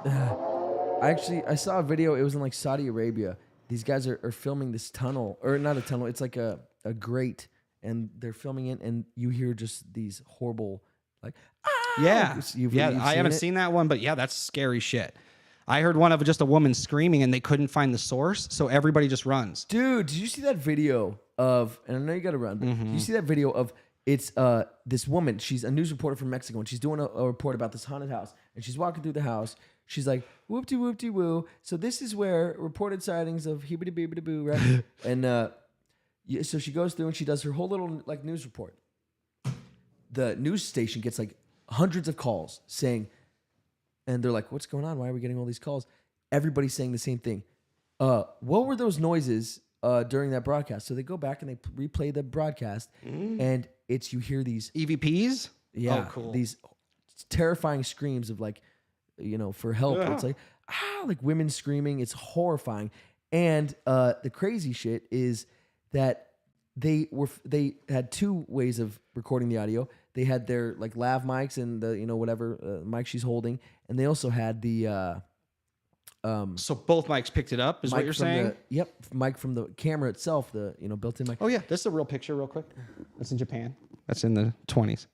I saw a video. It was in like Saudi Arabia. These guys are filming this tunnel, or not a tunnel. It's like a grate, and they're filming it, and you hear just these horrible, like, Yeah. You've I haven't it? seen that one, but yeah, that's scary shit. I heard one of just a woman screaming and they couldn't find the source, so everybody just runs. Dude, did you see that video of? And I know you got to run. But did you see that video of? It's this woman. She's a news reporter from Mexico, and she's doing a report about this haunted house. And she's walking through the house. She's like, whoop-de whoop-de woo. So this is where reported sightings of hibbity-bibbity-boo, right? And so she goes through and she does her whole little like news report. The news station gets like hundreds of calls saying, and they're like, what's going on? Why are we getting all these calls? Everybody's saying the same thing. What were those noises during that broadcast? So they go back and they replay the broadcast, and you hear these EVPs? Yeah, Oh, cool. these terrifying screams of like, for help. Yeah. It's like like women screaming. It's horrifying. And the crazy shit is that they had two ways of recording the audio. They had their like lav mics and the whatever mic she's holding, and they also had the So both mics picked it up, is what mic you're from saying? mic from the camera itself, the built-in mic. Oh yeah, this is a real picture, real quick. That's in Japan. That's in the 20s.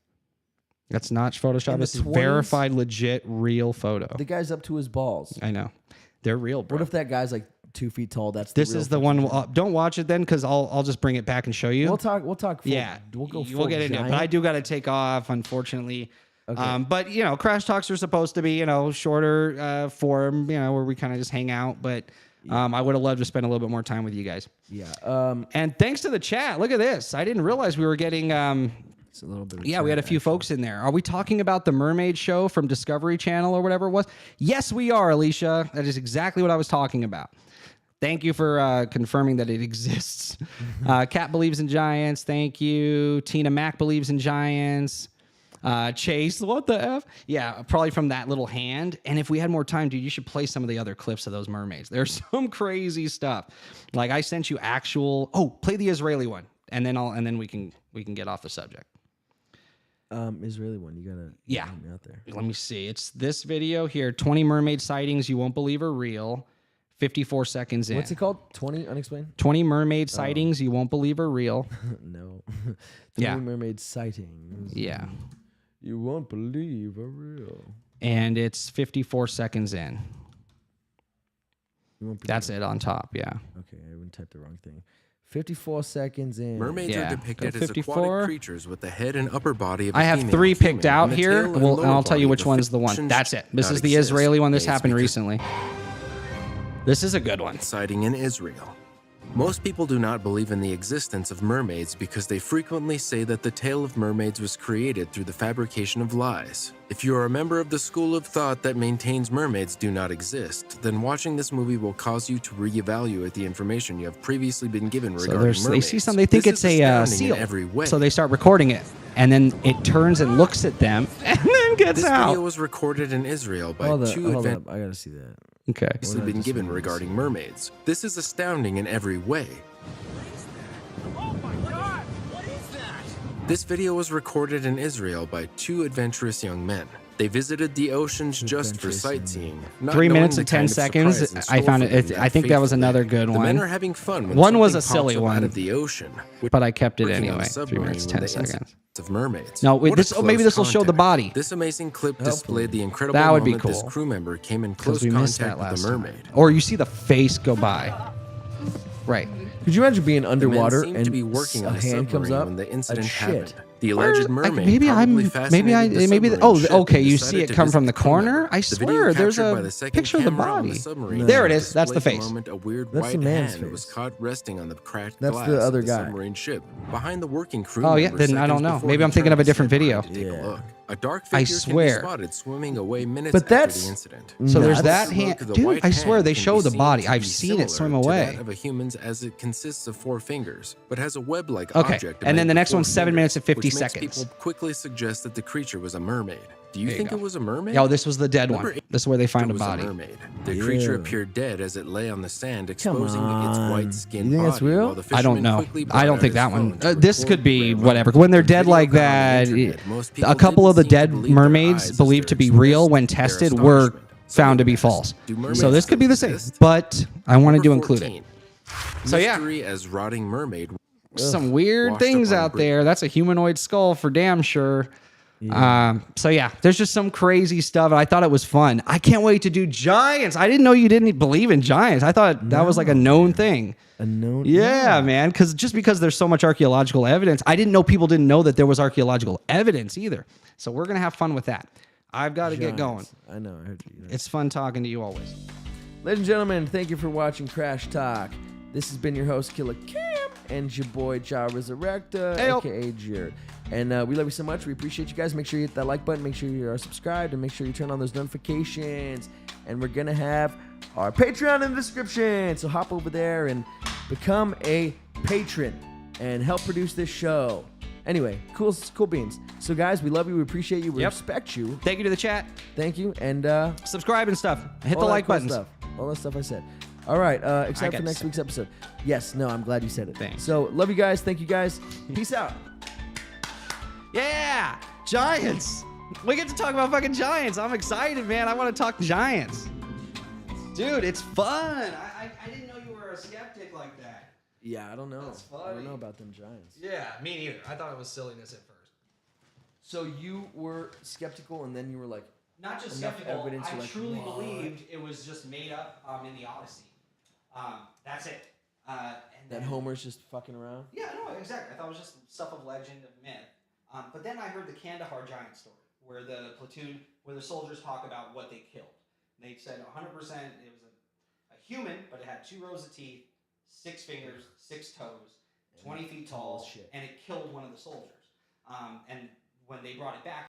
That's not Photoshop. In the This is 20s? verified, legit, real photo. The guy's up to his balls. I know, they're real, bro. What if that guy's like 2 feet tall? That's This real is the picture. one. Don't watch it then, because I'll just bring it back and show you. We'll talk. Full, Yeah, we'll go. we'll full get into it. giant. But I do got to take off, unfortunately. Okay. But crash talks are supposed to be shorter form, where we kind of just hang out. But I would have loved to spend a little bit more time with you guys. Yeah. And thanks to the chat. Look at this. I didn't realize we were getting. It's a little bit. Yeah, we had a few folks in there. Are we talking about the Mermaid Show from Discovery Channel or whatever it was? Yes, we are, Alicia. That is exactly what I was talking about. Thank you for confirming that it exists. Kat believes in giants. Thank you. Tina Mack believes in giants. Chase, what the F? Yeah, probably from that little hand. And if we had more time, dude, you should play some of the other clips of those mermaids. There's some crazy stuff. Like I sent you actual. Oh, play the Israeli one, and then we can get off the subject. Israeli one. You gotta help me out there. Let me see. It's this video here. 20 mermaid sightings you won't believe are real. 54 seconds in. What's it called? 20 unexplained? 20 mermaid sightings you won't believe are real. No. 20 Yeah. mermaid sightings. Yeah. You won't believe are real. And it's 54 seconds in. You won't believe That's it on top, yeah. Okay, I wouldn't type the wrong thing. 54 seconds in. Mermaids Yeah. are depicted Go as 54. aquatic creatures with the head and upper body of a I have female 3 human picked out and the here. tail and And lower I'll tell you body which of a one's the one. fish That's it. This not is the exist. Israeli one. This It's happened because recently. This is a good one. sighting in Israel. Most people do not believe in the existence of mermaids because they frequently say that the tale of mermaids was created through the fabrication of lies. If you are a member of the school of thought that maintains mermaids do not exist, then watching this movie will cause you to reevaluate the information you have previously been given regarding mermaids. They see something, they think This it's is a astounding seal. in every way. So they start recording it. And then it turns and looks at them and then gets This out. video was recorded in Israel by Hold two up. advanced I gotta see that. Okay. previously been given regarding mermaids. This is astounding in every way. This video was recorded in Israel by 2 adventurous young men. They visited the oceans just for sightseeing. not 3 knowing minutes the and 10 kind of seconds. surprise in I store found for it. them I think that was fateful another day. good The one. men are having fun when One was a something silly pops up one. out of the ocean, which But I kept it working on a anyway. 3 submarine minutes, with 10 the seconds. incidents of mermaids. No, wait, What a this. Oh, maybe close this will show the contact. body. This amazing clip displayed the incredible That would be moment this cool. crew member came in close Because we missed that contact with last the time. mermaid. Or you see the face go by. Right. Could you imagine being The underwater men seemed and to be working on a a hand comes submarine up? when the incident Shit. happened. The alleged mermaid maybe probably I'm. fascinated Maybe. the submarine ship Okay. and You decided see it to come from visit the crew member. corner. I The video swear, there's captured by a the second picture of the camera on body. submarine There it is. That's the displayed face. moment a weird That's the white man's hand was face. caught resting on the cracked That's glass the other of the guy. submarine ship. Behind the working crew Oh, yeah, member then I don't seconds know. before Maybe he I'm thinking of a turned different his head video. to take a Yeah. look. A dark I figure swear. can be spotted swimming away minutes But after that's- the incident. So there's That's- that hand. Look, the Dude, white I swear hand they can show be the seen body. to I've be seen it swim similar to away. that of a human's as it consists of 4 fingers, but has a web-like Okay, object. and then among the next four one's 7 fingers, minutes and 50 which makes seconds. People quickly suggest that the creature was a mermaid. Do you There you think go. it was a mermaid? Oh, this was the dead Number one. 8 This is where they find a was body. mermaid. The creature Ew. appeared dead as it lay on the sand, Come exposing its on. white skin You think body. that's real? while the I don't fisherman know. quickly I brought don't out think his that phone one. to This record could the be rare whatever. moment. When they're The dead video like got on the that, internet. Most people a couple didn't of the seem to dead believe their mermaids eyes as believed they to be real expressed when their tested were astonishment. Some found to be asked, false. "Do mermaids So this could be the same. exist?" But I wanted to Number include it. 14. So yeah. Mystery as rotting mermaid. Some weird Washed up things on out bridge. there. That's a humanoid skull for damn sure. So yeah, there's just some crazy stuff. And I thought it was fun. I can't wait to do giants. I didn't know you didn't believe in giants. I thought that was like a known thing. A known. Yeah, man. Just because there's so much archaeological evidence, I didn't know people didn't know that there was archaeological evidence either. So we're gonna have fun with that. I've got to get going. Giants. I know. I heard you. It's fun talking to you always. Ladies and gentlemen, thank you for watching Crash Talk. This has been your host, Killer Cam, and your boy, Ja Resurrecta, Heyo. a.k.a. Jared. And we love you so much. We appreciate you guys. Make sure you hit that like button. Make sure you are subscribed. And make sure you turn on those notifications. And we're going to have our Patreon in the description. So hop over there and become a patron and help produce this show. Anyway, cool beans. So, guys, we love you. We appreciate you. We Yep. respect you. Thank you to the chat. Thank you. And Subscribe and stuff. Hit all the that like cool buttons. Stuff. All that stuff I said. All right, except got for next it. week's episode. Yes, no, I'm glad you said it. Thanks. So, love you guys. Thank you guys. Peace out. Yeah, Giants. We get to talk about fucking Giants. I'm excited, man. I want to talk Giants. Dude, it's fun. I didn't know you were a skeptic like that. Yeah, I don't know. That's I funny. don't know about them Giants. Yeah, me neither. I thought it was silliness at first. So you were skeptical, and then you were like, Not just Enough skeptical. evidence, I you're like, truly what? believed it was just made up in the Odyssey. That's it. And that then, Homer's just fucking around? Yeah, no, exactly. I thought it was just stuff of legend, of myth. But then I heard the Kandahar giant story, where the platoon, where the soldiers talk about what they killed. And they said 100% it was a human, but it had 2 rows of teeth, 6 fingers, 6 toes, 20 feet tall, and it killed one of the soldiers. And when they brought it back,